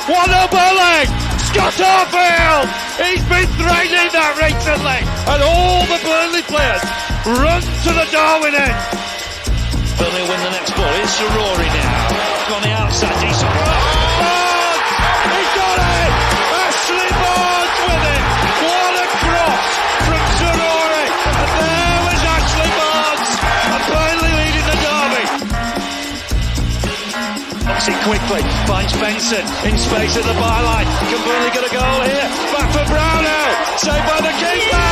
What a bullet! Scott Arfield! He's been threatening that recently, and all the Burnley players run to the Darwin end. Burnley win the next ball. Here's Rory now. On the outside, decent. Barnes! He got it! Ashley Barnes with it! What a cross from Rory! And there was Ashley Barnes! And Burnley leading the derby. Knocks it quickly. Finds Benson in space at the byline. Can Burnley get a goal here? Back for Brownell. Saved by the keeper!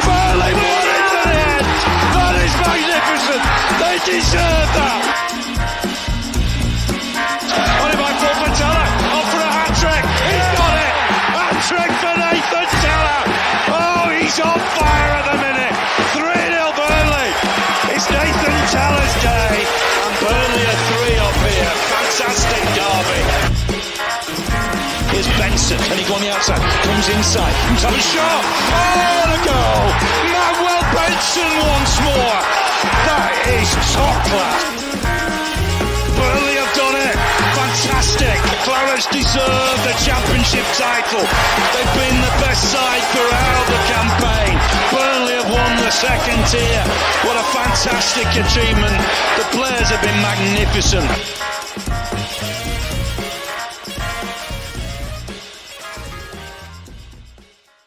Burnley won it to the end! That is magnificent! They deserve that! Only by Paul Patella. Off for a hat-trick. He's got it! Hat-trick for Nathan Teller! Oh, he's on fire at the minute! 3-0 Burnley! It's Nathan Teller's day! And Burnley are 3 up here. Fantastic derby. Here's Benson. Can he go on the outside? Comes inside. Comes have a shot. Oh, the goal! Manuel Benson once more! That is top class! Burnley have done it! Fantastic! Clarets deserve the championship title. They've been the best side throughout the campaign. Burnley have won the second tier. What a fantastic achievement. The players have been magnificent.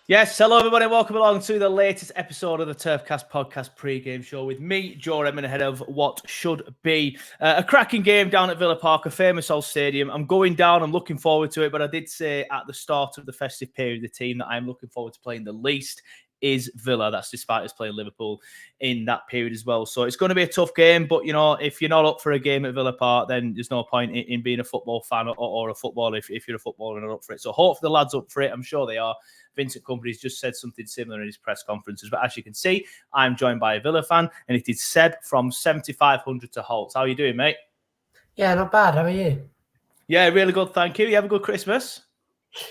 Yes, hello everybody, welcome along to the latest episode of the Turfcast podcast pre-game show with me, Joe Redman, ahead of what should be a cracking game down at Villa Park, a famous old stadium. I'm going down, I'm looking forward to it, but I did say at the start of the festive period, the team that I'm looking forward to playing the least is Villa. That's despite us playing Liverpool in that period as well. So it's going to be a tough game, but you know, if you're not up for a game at Villa Park, then there's no point in being a football fan or a footballer if you're a footballer and not up for it. So hopefully the lads up for it. I'm sure they are. Vincent Kompany's just said something similar in his press conferences. But as you can see, I'm joined by a Villa fan, and it is Seb from 7500 to Holtz. How are you doing, mate? Yeah, not bad. How are you? Yeah, really good, thank you. You have a good Christmas?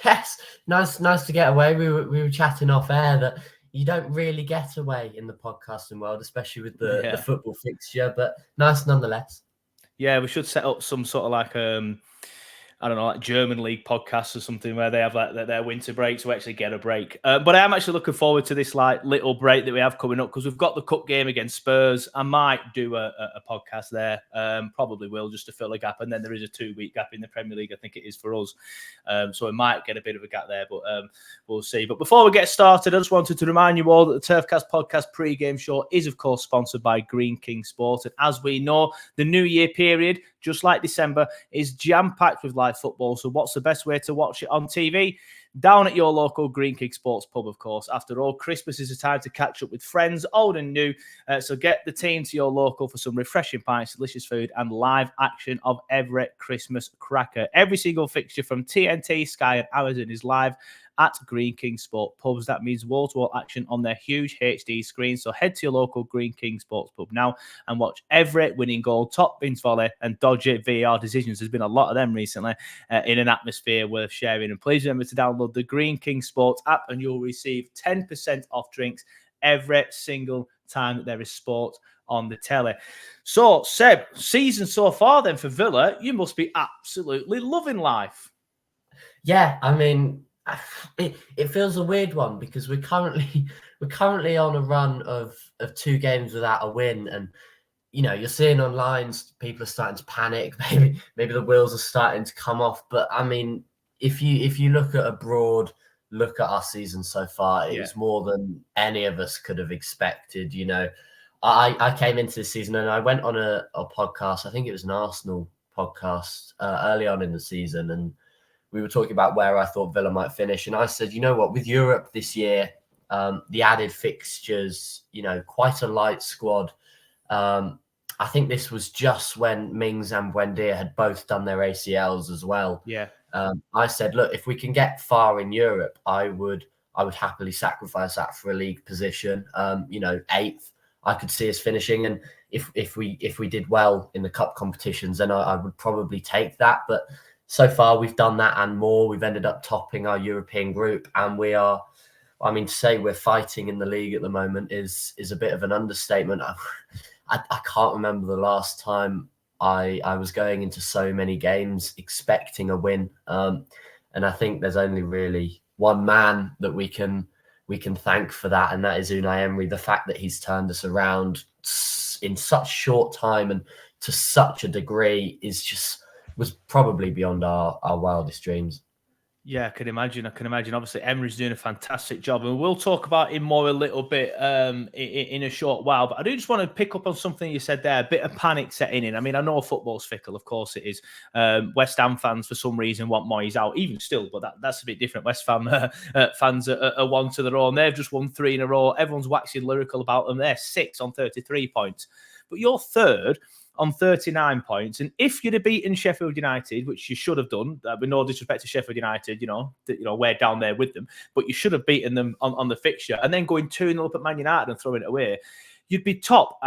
Yes, nice to get away. We were chatting off air that you don't really get away in the podcasting world, especially with the football fixture, but nice nonetheless. Yeah, we should set up some sort of like I don't know, like German League podcasts or something where they have like their winter break to actually get a break. But I am actually looking forward to this like little break that we have coming up because we've got the cup game against Spurs. I might do a podcast there. Probably will, just to fill a gap. And then there is a 2-week gap in the Premier League, I think it is for us. So we might get a bit of a gap there, but we'll see. But before we get started, I just wanted to remind you all that the Turfcast podcast pre-game show is, of course, sponsored by Green King Sport. And as we know, the New Year period, just like December, is jam-packed with live football. So what's the best way to watch it on TV? Down at your local Green King Sports pub, of course. After all, Christmas is a time to catch up with friends, old and new. So get the team to your local for some refreshing pints, delicious food, and live action of every Christmas cracker. Every single fixture from TNT, Sky, and Amazon is live at Green King Sport pubs. That means wall-to-wall action on their huge HD screen. So head to your local Green King Sports pub now and watch every winning goal, top bins volley, and dodgy VAR decisions. There's been a lot of them recently in an atmosphere worth sharing. And please remember to download the Green King Sports app and you'll receive 10% off drinks every single time that there is sport on the telly. So, Seb, season so far then for Villa, you must be absolutely loving life. Yeah, I mean, it feels a weird one because we're currently on a run of 2 games without a win, and you know you're seeing online people are starting to panic. Maybe the wheels are starting to come off. But I mean, if you look at a broad look at our season so far, it was more than any of us could have expected. You know, I came into this season and I went on a podcast. I think it was an Arsenal podcast early on in the season, and we were talking about where I thought Villa might finish. And I said, you know what, with Europe this year, the added fixtures, you know, quite a light squad. I think this was just when Mings and Buendia had both done their ACLs as well. Yeah. I said, look, if we can get far in Europe, I would happily sacrifice that for a league position. You know, 8th, I could see us finishing. And if we did well in the cup competitions, then I would probably take that. But so far, we've done that and more. We've ended up topping our European group, and we are. I mean, to say we're fighting in the league at the moment is a bit of an understatement. I can't remember the last time I was going into so many games expecting a win, and I think there's only really one man that we can thank for that, and that is Unai Emery. The fact that he's turned us around in such short time and to such a degree was probably beyond our wildest dreams. Yeah, I can imagine. Obviously, Emery's doing a fantastic job, and we'll talk about him more a little bit in a short while. But I do just want to pick up on something you said there. A bit of panic setting in. I mean, I know football's fickle, of course it is. West Ham fans, for some reason, want Moyes out, even still, but that's a bit different. West Ham fans are one to their own. They've just won 3 in a row. Everyone's waxing lyrical about them. They're 6 on 33 points, but you're third on 39 points. And if you'd have beaten Sheffield United, which you should have done, with no disrespect to Sheffield United, we're down there with them, but you should have beaten them on the fixture, and then going 2-0 up at Man United and throwing it away, you'd be top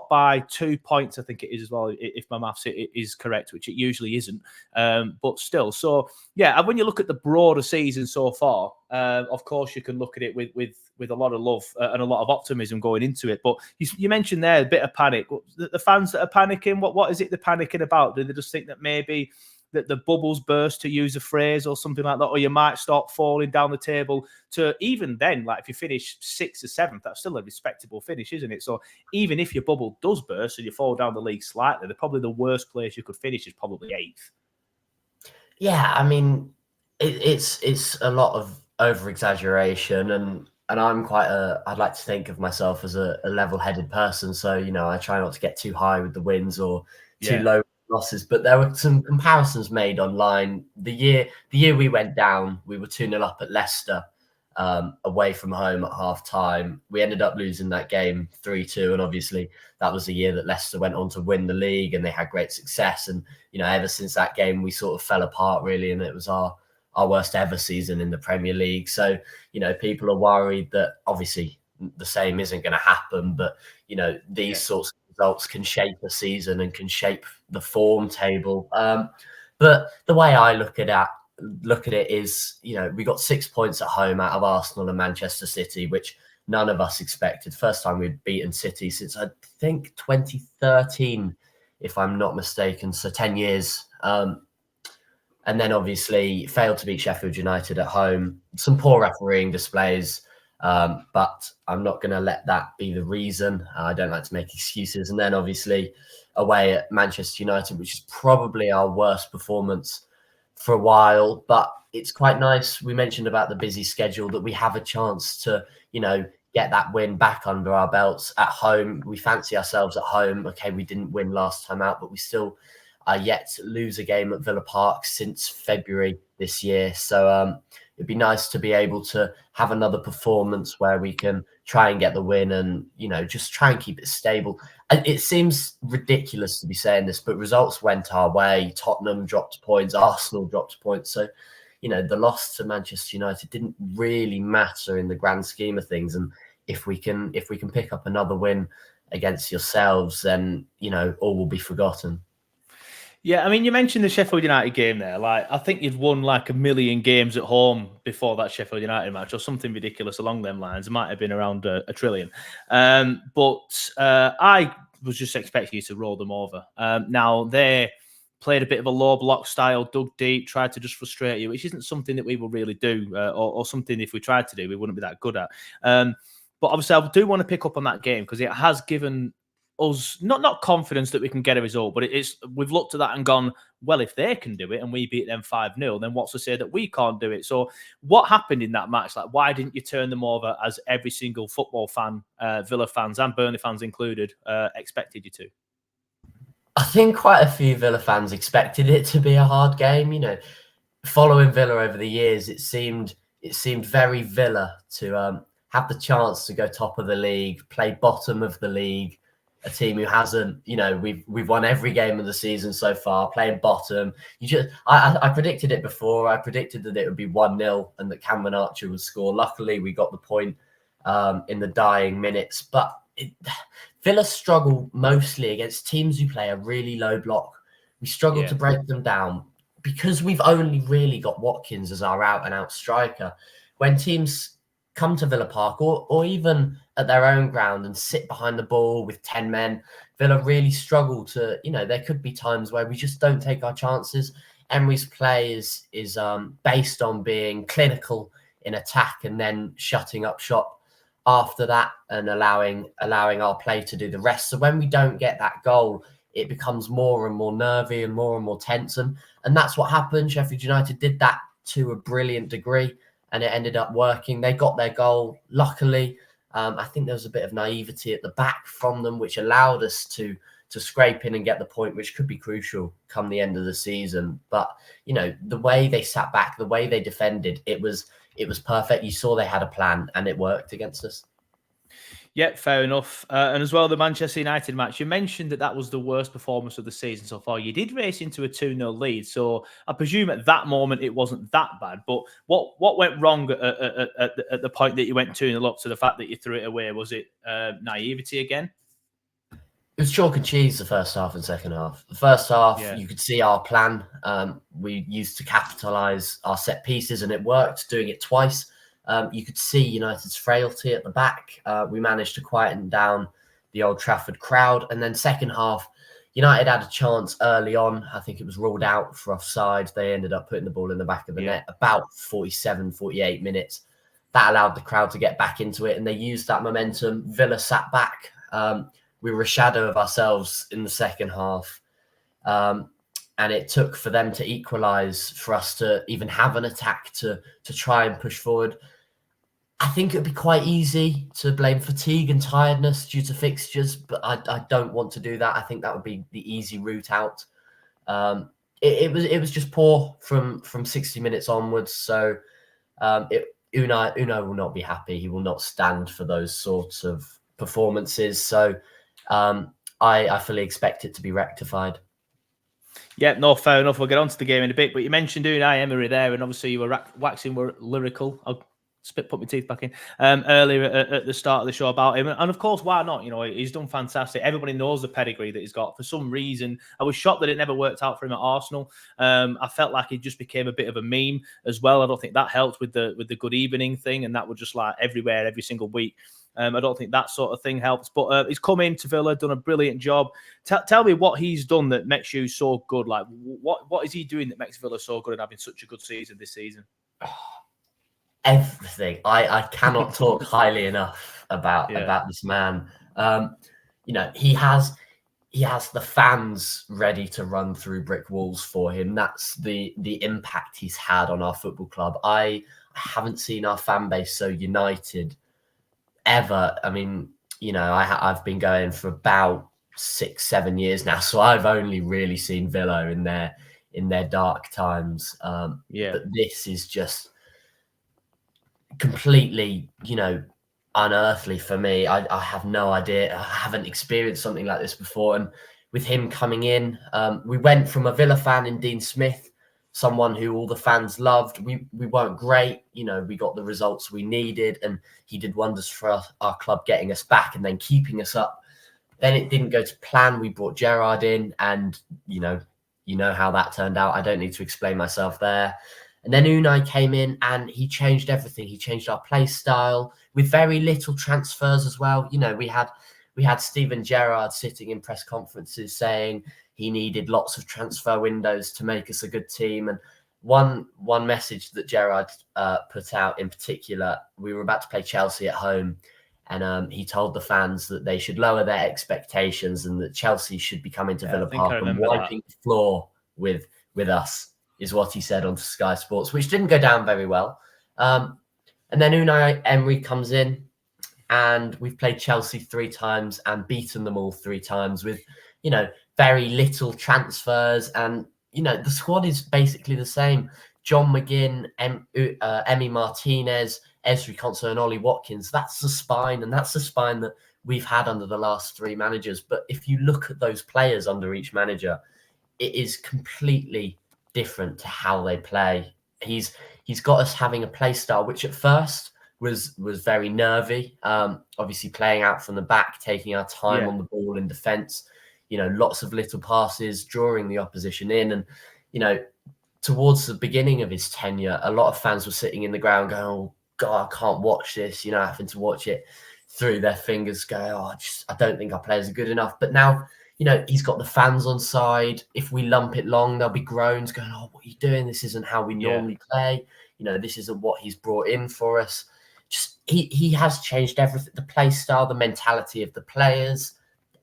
by 2 points, I think it is as well, if my maths is correct, which it usually isn't. But still, so yeah, when you look at the broader season so far, of course you can look at it with a lot of love and a lot of optimism going into it. But you mentioned there a bit of panic. The fans that are panicking, what is it they're panicking about? Do they just think that maybe that the bubbles burst, to use a phrase, or something like that, or you might start falling down the table? To even then, like if you finish 6th or 7th, that's still a respectable finish, isn't it? So even if your bubble does burst and you fall down the league slightly, probably the worst place you could finish is probably 8th. Yeah, I mean, it's a lot of over exaggeration, and I'm I'd like to think of myself as a level-headed person. So, I try not to get too high with the wins or too low losses, but there were some comparisons made online. The year we went down, we were 2-0 up at Leicester, away from home at half time. We ended up losing that game 3-2, and obviously that was the year that Leicester went on to win the league, and they had great success. And ever since that game, we sort of fell apart really, and it was our worst ever season in the Premier League. So people are worried that obviously the same isn't going to happen, but these sorts of results can shape a season and can shape the form table. But the way I look at it is, we got 6 points at home out of Arsenal and Manchester City, which none of us expected. First time we'd beaten City since I think 2013, if I'm not mistaken. So 10 years. And then obviously failed to beat Sheffield United at home. Some poor refereeing displays. But I'm not going to let that be the reason. I don't like to make excuses. And then obviously away at Manchester United, which is probably our worst performance for a while, but it's quite nice. We mentioned about the busy schedule, that we have a chance to, get that win back under our belts at home. We fancy ourselves at home. Okay, we didn't win last time out, but we still are yet to lose a game at Villa Park since February this year. So it'd be nice to be able to have another performance where we can try and get the win and, just try and keep it stable. It seems ridiculous to be saying this, but results went our way. Tottenham dropped points, Arsenal dropped points. So, the loss to Manchester United didn't really matter in the grand scheme of things. And if we can pick up another win against yourselves, then, all will be forgotten. Yeah, I mean, you mentioned the Sheffield United game there. Like, I think you'd won like 1 million games at home before that Sheffield United match, or something ridiculous along them lines. It might have been around a trillion. But I was just expecting you to roll them over. Now, they played a bit of a low block style, dug deep, tried to just frustrate you, which isn't something that we will really do, or something if we tried to do, we wouldn't be that good at. But obviously, I do want to pick up on that game because it has given us not confidence that we can get a result, but we've looked at that and gone, well, if they can do it and we beat them 5-0, then what's to say that we can't do it? So what happened in that match? Like, why didn't you turn them over as every single football fan, Villa fans and Burnley fans included, expected you to? I think quite a few Villa fans expected it to be a hard game. Following Villa over the years, it seemed very Villa to have the chance to go top of the league, play bottom of the league. A team who hasn't, we've won every game of the season so far, playing bottom. I predicted it before. I predicted that it would be 1-0 and that Cameron Archer would score. Luckily, we got the point in the dying minutes. But Villa struggle mostly against teams who play a really low block. We struggle to break them down because we've only really got Watkins as our out-and-out striker. When teams come to Villa Park or even at their own ground and sit behind the ball with 10 men, Villa really struggle to, there could be times where we just don't take our chances. Emery's play is based on being clinical in attack and then shutting up shop after that and allowing our play to do the rest. So when we don't get that goal, it becomes more and more nervy and more tense. And that's what happened. Sheffield United did that to a brilliant degree, and it ended up working. They got their goal, luckily. I think there was a bit of naivety at the back from them, which allowed us to scrape in and get the point, which could be crucial come the end of the season. But, the way they sat back, the way they defended, it was perfect. You saw they had a plan and it worked against us. Yeah, fair enough. And as well, the Manchester United match, you mentioned that was the worst performance of the season so far. You did race into a 2-0 lead, so I presume at that moment it wasn't that bad. But what went wrong at the point that you went 2-0 up to the fact that you threw it away? Was it naivety again? It was chalk and cheese, the first half and second half. The first half, You could see our plan. We used to capitalise our set pieces, and it worked, doing it twice. You could see United's frailty at the back. We managed to quieten down the Old Trafford crowd. And then second half, United had a chance early on. I think it was ruled out for offside. They ended up putting the ball in the back of the net about 47, 48 minutes. That allowed the crowd to get back into it, and they used that momentum. Villa sat back. We were a shadow of ourselves in the second half. And it took for them to equalise, for us to even have an attack to try and push forward. I think it would be quite easy to blame fatigue and tiredness due to fixtures, but I don't want to do that. I think that would be the easy route out. It was just poor from 60 minutes onwards. So Unai will not be happy. He will not stand for those sorts of performances. So I fully expect it to be rectified. Yeah, no, fair enough. We'll get on to the game in a bit. But you mentioned Unai Emery there, and obviously you were waxing lyrical. I'll put my teeth back in earlier at the start of the show about him. And of course, why not? He's done fantastic. Everybody knows the pedigree that he's got. For some reason, I was shocked that it never worked out for him at Arsenal. I felt like he just became a bit of a meme as well. I don't think that helped with the good evening thing, and that was just like everywhere, every single week. I don't think that sort of thing helps. But he's come into Villa, done a brilliant job. Tell me what he's done that makes you so good. Like, what is he doing that makes Villa so good and having such a good season this season? Everything. I cannot talk highly enough about this man. He has the fans ready to run through brick walls for him. That's the impact he's had on our football club. I haven't seen our fan base so united ever. I mean, I've been going for about 6-7 years now, so I've only really seen Villa in their dark times. But this is just completely, unearthly for me. I have no idea. I haven't experienced something like this before. And with him coming in, we went from a Villa fan in Dean Smith, someone who all the fans loved. We weren't great. We got the results we needed, and he did wonders for our club, getting us back and then keeping us up. Then it didn't go to plan. We brought Gerrard in, and you know how that turned out. I don't need to explain myself there. And then Unai came in and he changed everything. He changed our play style with very little transfers as well. We had Steven Gerrard sitting in press conferences saying he needed lots of transfer windows to make us a good team. And one message that Gerrard put out in particular, we were about to play Chelsea at home, and he told the fans that they should lower their expectations and that Chelsea should be coming to Villa Park and wiping the floor with us, is what he said on Sky Sports, which didn't go down very well. And then Unai Emery comes in, and we've played Chelsea 3 times and beaten them all 3 times with, very little transfers. And, the squad is basically the same. John McGinn, Emi Martinez, Ezri Konsa and Ollie Watkins. That's the spine, and that's the spine that we've had under the last 3 managers. But if you look at those players under each manager, it is completely different to how they play. He's got us having a play style which at first was very nervy. Obviously playing out from the back, taking our time on the ball in defence. Lots of little passes, drawing the opposition in. And towards the beginning of his tenure, a lot of fans were sitting in the ground going, "Oh God, I can't watch this." Having to watch it through their fingers, going, "Oh, I don't think our players are good enough." But now, he's got the fans on side. If we lump it long, there'll be groans going, "Oh, what are you doing? This isn't how we normally play. This isn't what he's brought in for us." Just he has changed everything, the play style, the mentality of the players,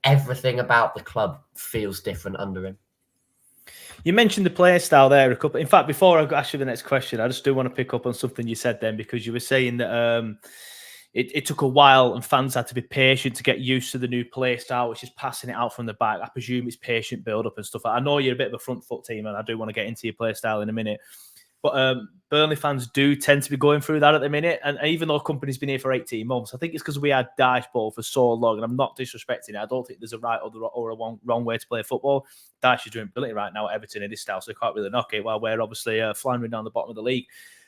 everything about the club feels different under him. You mentioned the player style there a couple. In fact, before I ask you the next question, I just do want to pick up on something you said then, because you were saying that it took a while and fans had to be patient to get used to the new play style, which is passing it out from the back. I presume it's patient build up and stuff. I know you're a bit of a front foot team, and I do want to get into your play style in a minute. But Burnley fans do tend to be going through that at the minute. And even though Company's been here for 18 months, I think it's because we had Dyche ball for so long. And I'm not disrespecting it. I don't think there's a right or a wrong way to play football. Dyche is doing brilliant right now at Everton in his style, so they can't really knock it, while we're obviously floundering down the bottom of the league.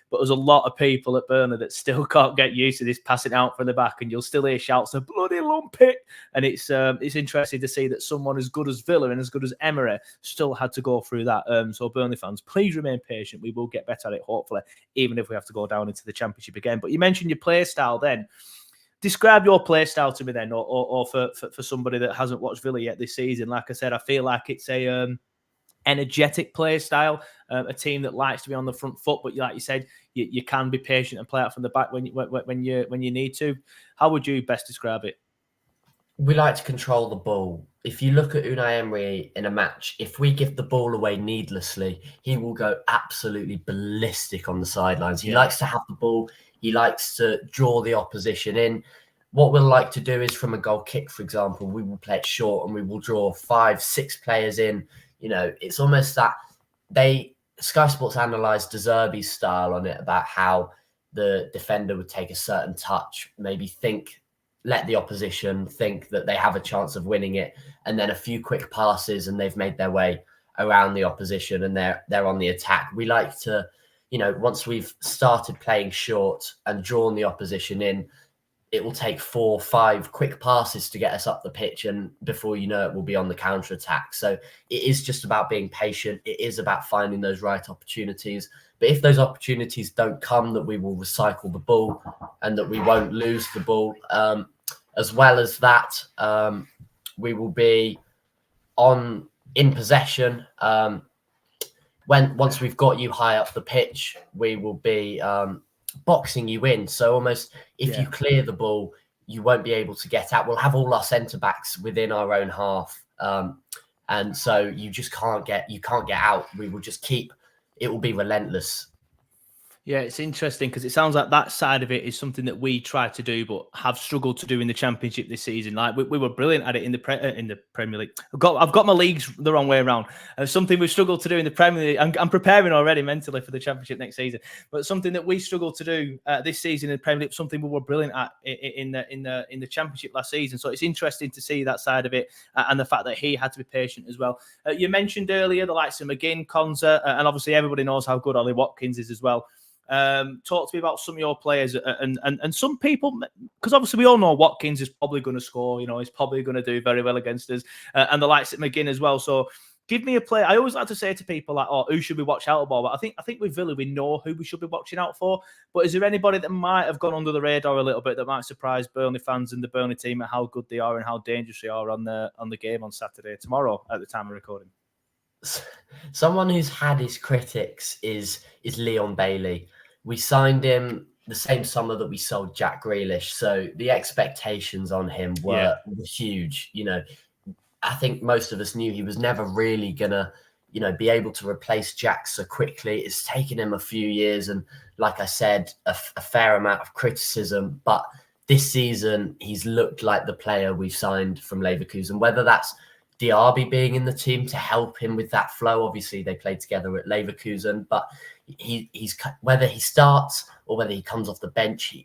But there's a lot of people at Burnley that still can't get used to this passing out from the back, and you'll still hear shouts of "bloody lump it." And it's interesting to see that someone as good as Villa and as good as Emery still had to go through that. So Burnley fans, please remain patient. We will get better at it, hopefully, even if we have to go down into the Championship again. But you mentioned your play style then. Describe your play style to me then, or for somebody that hasn't watched Villa yet this season. Like I said, I feel like it's a energetic play style, a team that likes to be on the front foot, but like you said, you can be patient and play out from the back when you need to. How would you best describe it? We like to control the ball. If you look at Unai Emery in a match, if we give the ball away needlessly, he will go absolutely ballistic on the sidelines. He likes to have the ball. He likes to draw the opposition in. What we'll like to do is, from a goal kick, for example, we will play it short and we will draw 5-6 players in. It's almost that Sky Sports analysed De Zerbi's style on it, about how the defender would take a certain touch, maybe let the opposition think that they have a chance of winning it, and then a few quick passes and they've made their way around the opposition and they're on the attack. We like to, once we've started playing short and drawn the opposition in, it will take 4 or 5 quick passes to get us up the pitch, and before you know it, we'll be on the counter attack. So it is just about being patient. It is about finding those right opportunities. But if those opportunities don't come, that we will recycle the ball and that we won't lose the ball. As well as that, we will be in possession. Once we've got you high up the pitch, we will be boxing you in. So almost if you clear the ball, you won't be able to get out. We'll have all our centre backs within our own half, and so you just can't get out. We will just it will be relentless. Yeah, it's interesting because it sounds like that side of it is something that we try to do, but have struggled to do in the Championship this season. Like we were brilliant at it in the Premier League. I've got my leagues the wrong way around. Something we've struggled to do in the Premier League. I'm preparing already mentally for the Championship next season, but something that we struggled to do this season in the Premier League, something we were brilliant at in the Championship last season. So it's interesting to see that side of it, and the fact that he had to be patient as well. You mentioned earlier the likes of McGinn, Konza, and obviously everybody knows how good Ollie Watkins is as well. Talk to me about some of your players and some people, because obviously we all know Watkins is probably going to score. He's probably going to do very well against us, and the likes of McGinn as well. So give me a player. I always like to say to people like, "Oh, who should we watch out for?" But I think with Villa we know who we should be watching out for. But is there anybody that might have gone under the radar a little bit that might surprise Burnley fans and the Burnley team at how good they are and how dangerous they are on the game on Saturday, tomorrow at the time of recording? Someone who's had his critics is Leon Bailey. We signed him the same summer that we sold Jack Grealish, so the expectations on him were huge. I think most of us knew he was never really gonna, be able to replace Jack so quickly. It's taken him a few years, and like I said, a fair amount of criticism. But this season, he's looked like the player we've signed from Leverkusen. Whether that's Diaby being in the team to help him with that flow. Obviously, they played together at Leverkusen, but he's whether he starts or whether he comes off the bench,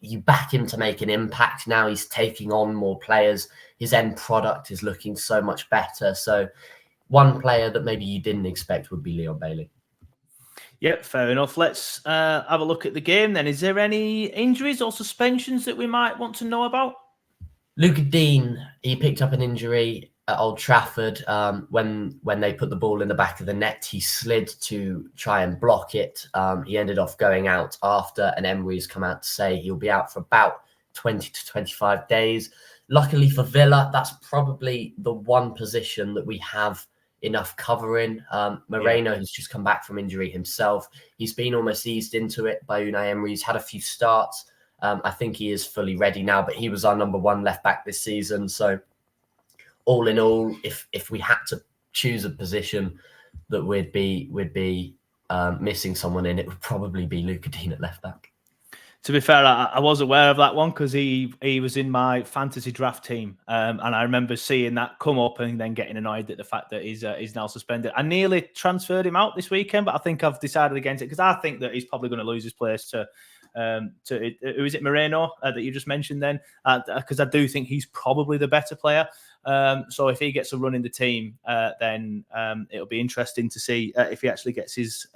you back him to make an impact. Now he's taking on more players. His end product is looking so much better. So one player that maybe you didn't expect would be Leon Bailey. Yep, fair enough. Let's have a look at the game then. Is there any injuries or suspensions that we might want to know about? Luca Dean, he picked up an injury at Old Trafford when they put the ball in the back of the net. He slid to try and block it. He ended up going out after, and Emery's come out to say he'll be out for about 20 to 25 days. Luckily for Villa, that's probably the one position that we have enough cover in. Moreno has just come back from injury himself. He's been almost eased into it by Unai Emery. He's had a few starts. I think he is fully ready now, but he was our number one left back this season. So all in all, if we had to choose a position that we'd be missing someone in, it would probably be Luca Dean at left back. To be fair, I was aware of that one because he was in my fantasy draft team, and I remember seeing that come up and then getting annoyed at the fact that he's now suspended. I nearly transferred him out this weekend, but I think I've decided against it because I think that he's probably going to lose his place to who is it, Moreno that you just mentioned then? Because I do think he's probably the better player. So if he gets a run in the team, then it'll be interesting to see if he actually gets his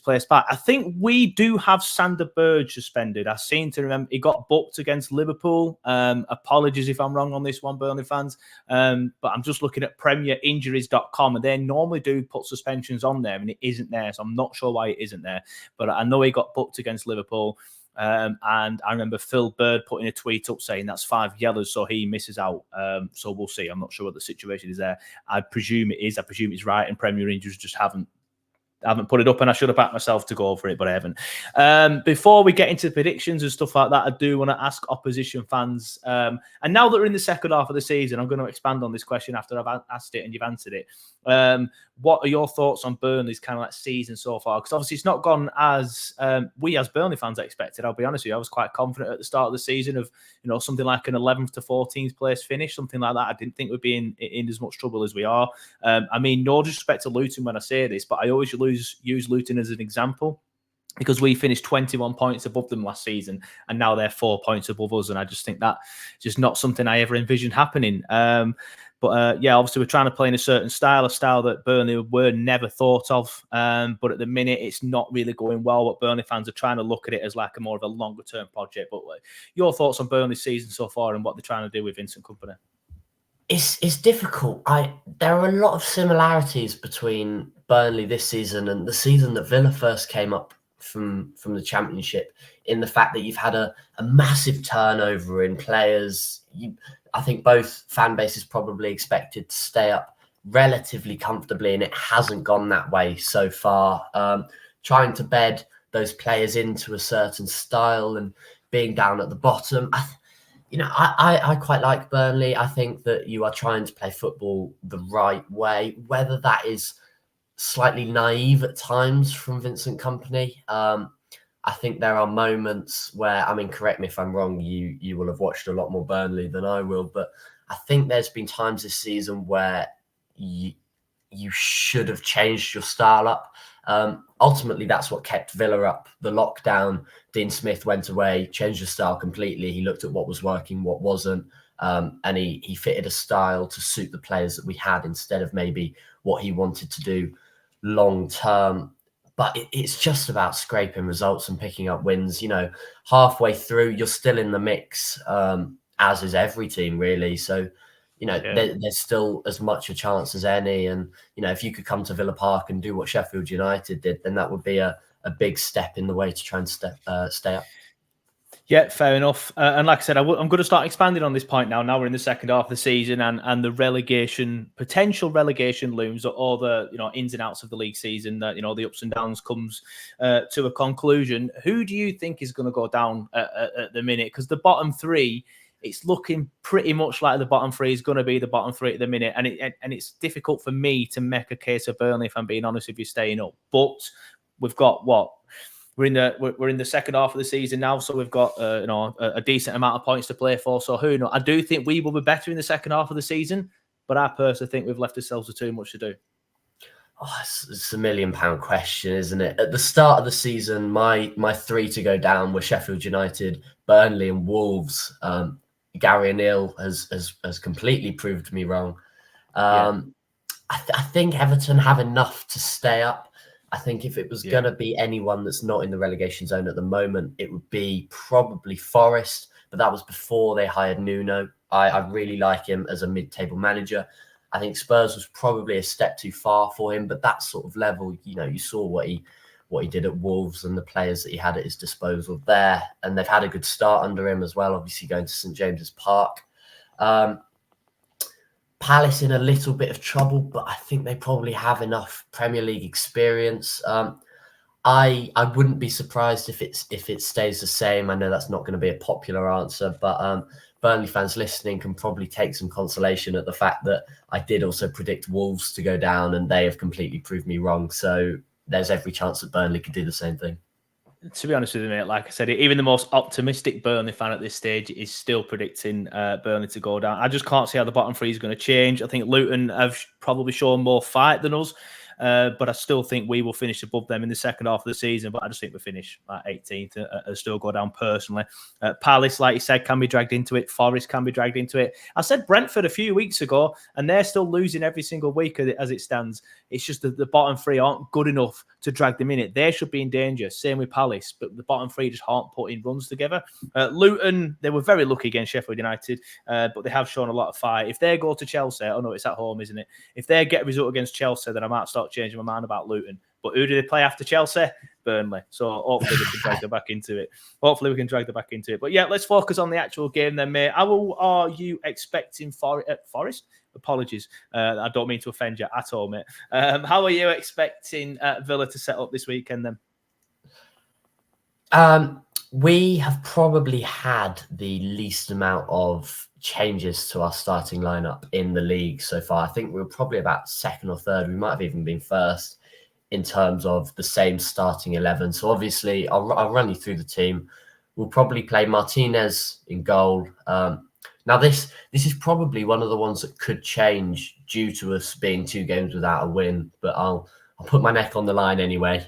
place back. I think we do have Sander Berge suspended. I seem to remember he got booked against Liverpool. Apologies if I'm wrong on this one, Burnley fans. But I'm just looking at premierinjuries.com and they normally do put suspensions on there and it isn't there. So I'm not sure why it isn't there. But I know he got booked against Liverpool. And I remember Phil Bird putting a tweet up saying that's 5 yellows, so he misses out. So we'll see. I'm not sure what the situation is there. I presume it is. I presume it's right. And Premier Injuries just haven't put it up, and I should have backed myself to go for it, but I haven't. Before we get into predictions and stuff like that, I do want to ask opposition fans, and now that we're in the second half of the season, I'm going to expand on this question after I've asked it and you've answered it. What are your thoughts on Burnley's kind of like season so far? Because obviously it's not gone as we as Burnley fans expected. I'll be honest with you, I was quite confident at the start of the season of something like an 11th to 14th place finish, something like that. I didn't think we'd be in as much trouble as we are. I mean, no disrespect to Luton when I say this, but I always use Luton as an example because we finished 21 points above them last season and now they're 4 points above us, and I just think that just not something I ever envisioned happening. But obviously we're trying to play in a certain style, a style that Burnley were never thought of. But at the minute, it's not really going well. But Burnley fans are trying to look at it as like a more of a longer term project. But your thoughts on Burnley's season so far and what they're trying to do with Vincent Kompany? It's difficult. There are a lot of similarities between Burnley this season and the season that Villa first came up from the Championship, in the fact that you've had a massive turnover in players. I think both fan bases probably expected to stay up relatively comfortably, and it hasn't gone that way so far. Trying to bed those players into a certain style and being down at the bottom. I quite like Burnley. I think that you are trying to play football the right way, whether that is slightly naive at times from Vincent Kompany. I think there are moments where, correct me if I'm wrong, you will have watched a lot more Burnley than I will, but I think there's been times this season where you should have changed your style up. Ultimately, that's what kept Villa up. The lockdown, Dean Smith went away, changed the style completely. He looked at what was working, what wasn't, and he fitted a style to suit the players that we had instead of maybe what he wanted to do long term. But it's just about scraping results and picking up wins. Halfway through, you're still in the mix, as is every team, really. So, there's still as much a chance as any. And, if you could come to Villa Park and do what Sheffield United did, then that would be a big step in the way to try and stay up. Yeah, fair enough. And like I said, I'm going to start expanding on this point now. Now we're in the second half of the season and the potential relegation looms, or the ins and outs of the league season, that the ups and downs comes to a conclusion. Who do you think is going to go down at the minute? Because the bottom three, it's looking pretty much like the bottom three is going to be the bottom three at the minute, and it's difficult for me to make a case of Burnley, if I'm being honest, if you're staying up. But we've got what? We're in the second half of the season now, so we've got a decent amount of points to play for. So who knows? I do think we will be better in the second half of the season, but I personally think we've left ourselves with too much to do. Oh, it's a £1 million question, isn't it? At the start of the season, my 3 to go down were Sheffield United, Burnley, and Wolves. Gary O'Neill has completely proved me wrong. I think Everton have enough to stay up. I think if it was going to be anyone that's not in the relegation zone at the moment, it would be probably Forest. But that was before they hired Nuno. I really like him as a mid-table manager. I think Spurs was probably a step too far for him, but that sort of level, you saw what what he did at Wolves and the players that he had at his disposal there. And they've had a good start under him as well, obviously going to St James's Park. Palace in a little bit of trouble, but I think they probably have enough Premier League experience. I wouldn't be surprised if it stays the same. I know that's not going to be a popular answer, but Burnley fans listening can probably take some consolation at the fact that I did also predict Wolves to go down, and they have completely proved me wrong. So there's every chance that Burnley could do the same thing. To be honest with you, mate, like I said, even the most optimistic Burnley fan at this stage is still predicting Burnley to go down. I just can't see how the bottom three is going to change. I think Luton have probably shown more fight than us. But I still think we will finish above them in the second half of the season. But I just think we finish at 18th and still go down personally. Palace, like you said, can be dragged into it. Forest can be dragged into it. I said Brentford a few weeks ago, and they're still losing every single week as it stands. It's just that the bottom three aren't good enough to drag them in it. They should be in danger. Same with Palace, but the bottom three just aren't putting runs together. Luton, they were very lucky against Sheffield United, but they have shown a lot of fight. If they go to Chelsea, oh no, it's at home, isn't it? If they get a result against Chelsea, then I might start changing my mind about Luton. But who do they play after Chelsea? Burnley. So hopefully we can drag them back into it. But yeah, let's focus on the actual game then, mate. How are you expecting Forest? Apologies. I don't mean to offend you at all, mate. How are you expecting Villa to set up this weekend then? We have probably had the least amount of changes to our starting lineup in the league so far. I think we were probably about second or third. We might have even been first in terms of the same starting 11. So obviously, I'll run you through the team. We'll probably play Martinez in goal. Now, this is probably one of the ones that could change due to us being 2 games without a win, but I'll put my neck on the line anyway.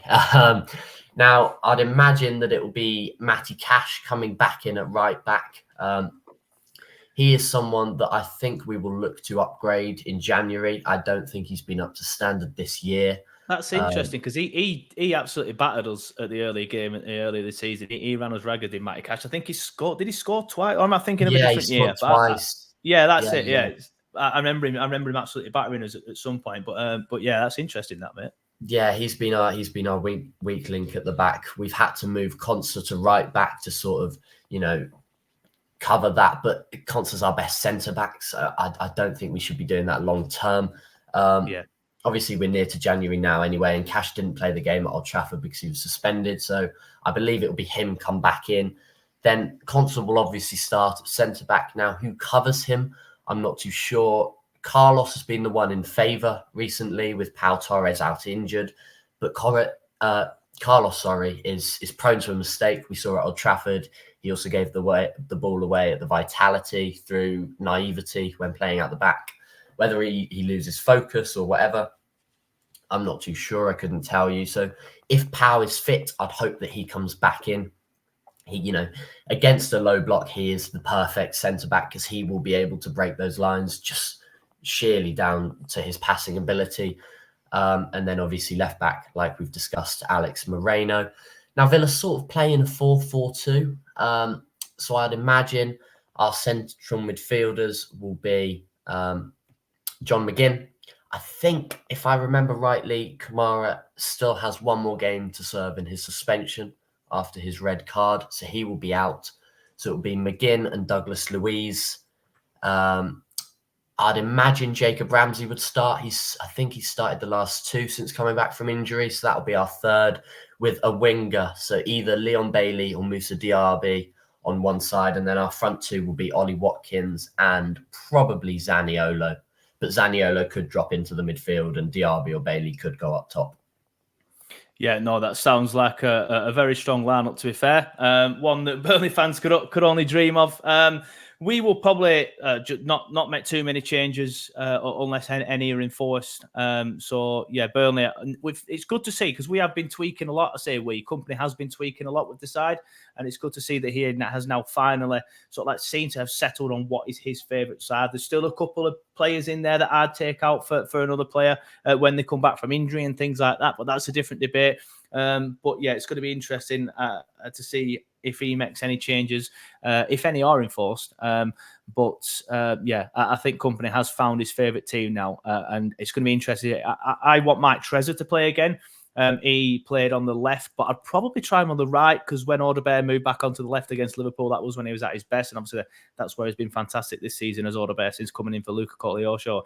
Now, I'd imagine that it will be Matty Cash coming back in at right back. He is someone that I think we will look to upgrade in January. I don't think he's been up to standard this year. That's interesting because he absolutely battered us at the early game earlier this season. He ran us ragged in Matty Cash. I think he scored. Did he score twice? Or am I thinking of a different year? Twice. That's it. Yeah. I remember him absolutely battering us at some point. But yeah, that's interesting, that, mate. Yeah, he's been our weak link at the back. We've had to move Conser to right back to sort of, cover that. But Conser's our best centre back, so I don't think we should be doing that long term. Obviously, we're near to January now anyway, and Cash didn't play the game at Old Trafford because he was suspended. So I believe it will be him come back in. Then Conser will obviously start at centre back. Now, who covers him? I'm not too sure. Carlos has been the one in favour recently with Pau Torres out injured, but Carlos, is prone to a mistake. We saw at Old Trafford. He also gave the ball away at the Vitality through naivety when playing out the back. Whether he loses focus or whatever, I'm not too sure. I couldn't tell you. So if Pau is fit, I'd hope that he comes back in. He, against a low block, he is the perfect centre back because he will be able to break those lines just sheerly down to his passing ability. And then obviously left back, like we've discussed, Alex Moreno. Now Villa's sort of playing a 4-4-2. So I'd imagine our central midfielders will be John McGinn. I think, if I remember rightly, Kamara still has one more game to serve in his suspension after his red card, so he will be out. So it will be McGinn and Douglas Luiz. I'd imagine Jacob Ramsey would start. I think he started the last 2 since coming back from injury, so that'll be our third with a winger. So either Leon Bailey or Moussa Diaby on one side, and then our front 2 will be Ollie Watkins and probably Zaniolo. But Zaniolo could drop into the midfield and Diaby or Bailey could go up top. Yeah, no, that sounds like a very strong lineup, to be fair. One that Burnley fans could only dream of. We will probably not make too many changes unless any are enforced. So, yeah, Burnley, it's good to see because we have been tweaking a lot. I say company has been tweaking a lot with the side, and it's good to see that he has now finally seemed to have settled on what is his favourite side. There's still a couple of players in there that I'd take out for another player when they come back from injury and things like that, but that's a different debate. But yeah, it's going to be interesting to see if he makes any changes, if any are enforced. But I think Company has found his favourite team now, and it's going to be interesting. I want Mike Trezor to play again. He played on the left, but I'd probably try him on the right because when Odebear moved back onto the left against Liverpool, that was when he was at his best. And obviously, that's where he's been fantastic this season as Odebear since coming in for Luca Cogliosho.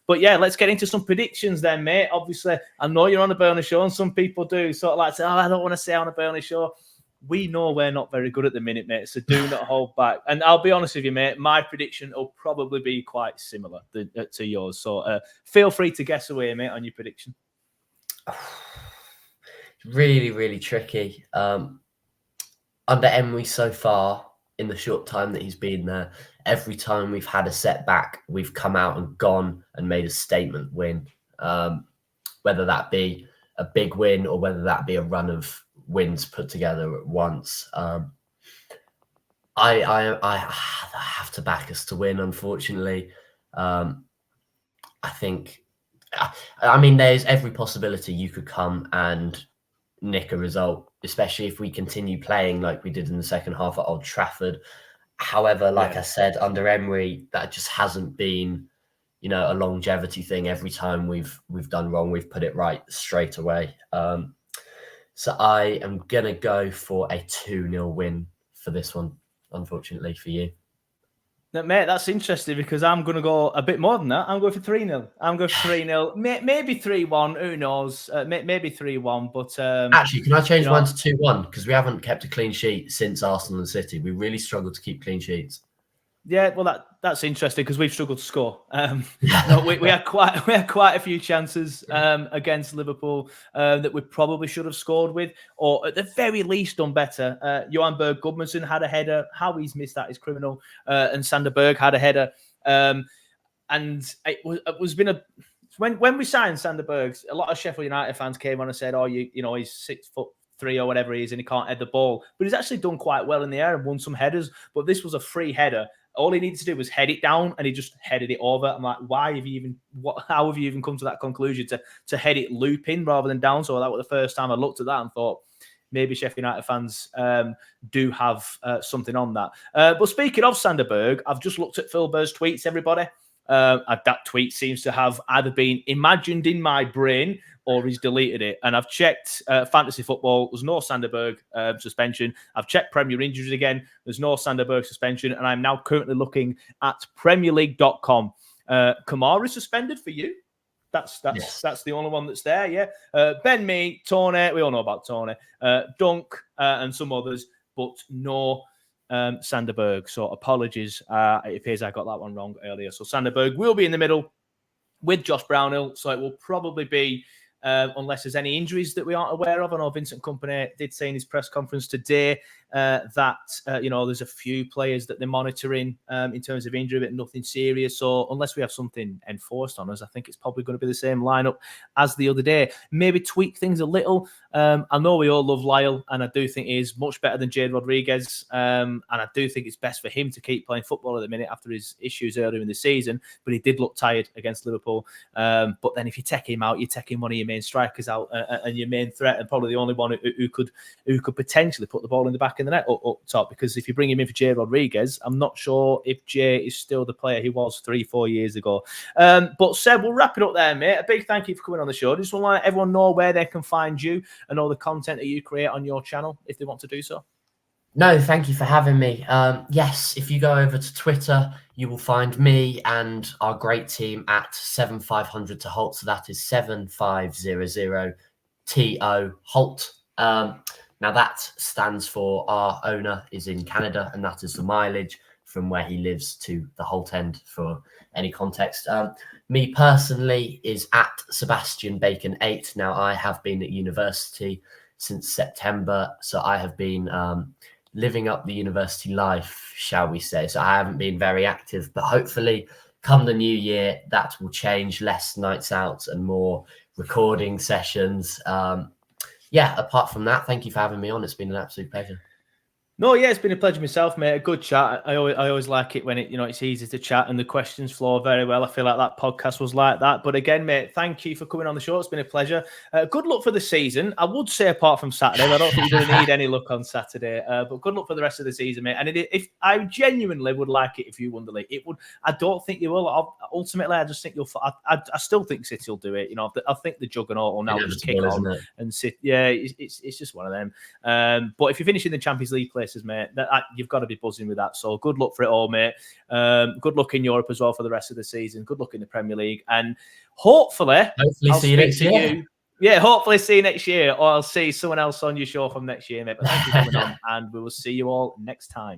But yeah, let's get into some predictions then, mate. Obviously, I know you're on a Burnley show, and some people do sort of like say, I don't want to say on a Burnley show. We know we're not very good at the minute, mate, so do not hold back. And I'll be honest with you, mate, my prediction will probably be quite similar to yours. So feel free to guess away, mate, on your prediction. Really, really tricky. Under Emery so far, in the short time that he's been there, every time we've had a setback, we've come out and gone and made a statement win. Whether that be a big win or whether that be a run of wins put together at once. I have to back us to win, unfortunately. I think, I mean, there's every possibility you could come and nick a result, especially if we continue playing like we did in the second half at Old Trafford. However, like I said, under Emery, that just hasn't been, a longevity thing. Every time we've done wrong, we've put it right straight away. So I am going to go for a 2-0 win for this one, unfortunately for you. Now, mate, that's interesting because I'm going to go a bit more than that. I'm going for 3-0. I'm going for 3-0. Maybe 3-1. Who knows? Maybe 3-1. But actually, can I change mine to 2-1? Because we haven't kept a clean sheet since Arsenal and City. We really struggled to keep clean sheets. Yeah, well, that's interesting because we've struggled to score. No, we had quite a few chances against Liverpool that we probably should have scored with, or at the very least done better. Johan Berg Gudmundsson had a header. How he's missed that is criminal. And Sander Berg had a header. And it was been a when we signed Sander Berg, a lot of Sheffield United fans came on and said, "Oh, he's 6'3" or whatever he is, and he can't head the ball." But he's actually done quite well in the air and won some headers. But this was a free header. All he needed to do was head it down, and he just headed it over. I'm like, why have you even? How have you even come to that conclusion to head it looping rather than down? So that was the first time I looked at that and thought maybe Sheffield United fans do have something on that. But speaking of Sander Berg, I've just looked at Phil Bird's tweets. Everybody, that tweet seems to have either been imagined in my brain or he's deleted it. And I've checked fantasy football. There's no Sander Berg suspension. I've checked Premier injuries again. There's no Sander Berg suspension. And I'm now currently looking at PremierLeague.com. Kamara is suspended for you. That's the only one that's there, yeah. Ben Mee, Tony, we all know about Tony, Dunk, and some others, but no Sander Berg. So apologies. It appears I got that one wrong earlier. So Sander Berg will be in the middle with Josh Brownhill. So it will probably be, unless there's any injuries that we aren't aware of. I know Vincent Kompany did say in his press conference today that, there's a few players that they're monitoring in terms of injury, but nothing serious. So unless we have something enforced on us, I think it's probably going to be the same lineup as the other day. Maybe tweak things a little. I know we all love Lyle, and I do think he is much better than Jade Rodriguez. And I do think it's best for him to keep playing football at the minute after his issues earlier in the season. But he did look tired against Liverpool. But then if you take him out, you're taking one of your main strikers out and your main threat, and probably the only one who could potentially put the ball in the back of the net up top. Because if you bring him in for Jay Rodriguez, I'm not sure if Jay is still the player he was 3-4 years ago. But Seb, we'll wrap it up there, mate. A big thank you for coming on the show. Just want to let everyone know where they can find you and all the content that you create on your channel if they want to do so. No, thank you for having me. Yes, if you go over to Twitter, you will find me and our great team at 7500 to Holt. So that is 7500 TO Holt. Now that stands for our owner is in Canada, and that is the mileage from where he lives to the Holt end for any context. Me personally is at Sebastian Bacon 8. Now I have been at university since September, so I have been living up the university life, shall we say. So I haven't been very active, but hopefully come the new year, that will change. Less nights out and more recording sessions. Apart from that, thank you for having me on. It's been an absolute pleasure. No, yeah, it's been a pleasure myself, mate. A good chat. I always like it when it's easy to chat and the questions flow very well. I feel like that podcast was like that. But again, mate, thank you for coming on the show. It's been a pleasure. Good luck for the season. I would say apart from Saturday, but I don't think you're going to need any luck on Saturday. But good luck for the rest of the season, mate. And if I genuinely would like it if you won the league, it would. I don't think you will. Ultimately, I just think you'll. I still think City will do it. I think the juggernaut will now just kick on and sit. Yeah, it's just one of them. But if you finish in the Champions League place, mate, you've got to be buzzing with that. So good luck for it all, mate. Good luck in Europe as well for the rest of the season. Good luck in the Premier League, and hopefully see you next year. Yeah, hopefully see you next year, or I'll see someone else on your show from next year, mate. But thank you for coming on, and we will see you all next time.